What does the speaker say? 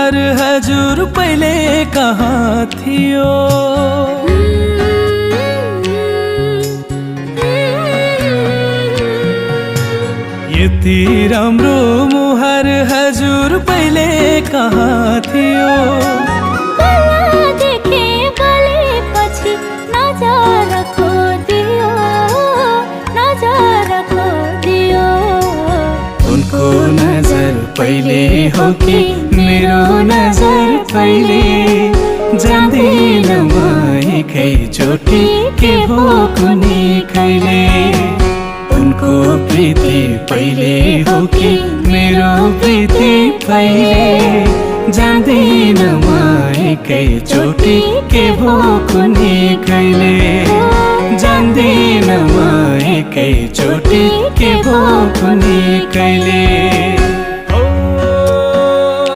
मुहार हजुर पहिले कहाँ थियो। यति राम्रो मुहार हजुर पहिले कहाँ थियो। उनको नजर पहिले हो कि मेरो नजर पहिले, जान्दिन म एकैचोटि के हो कुनै कहिले। उनको प्रीति पहिले हो कि मेरो प्रीति पहिले, जान्दिन म एकैचोटि के हो कुनै कहिले। जान्दिन म एकैचोटि के हो कुनै कहिले।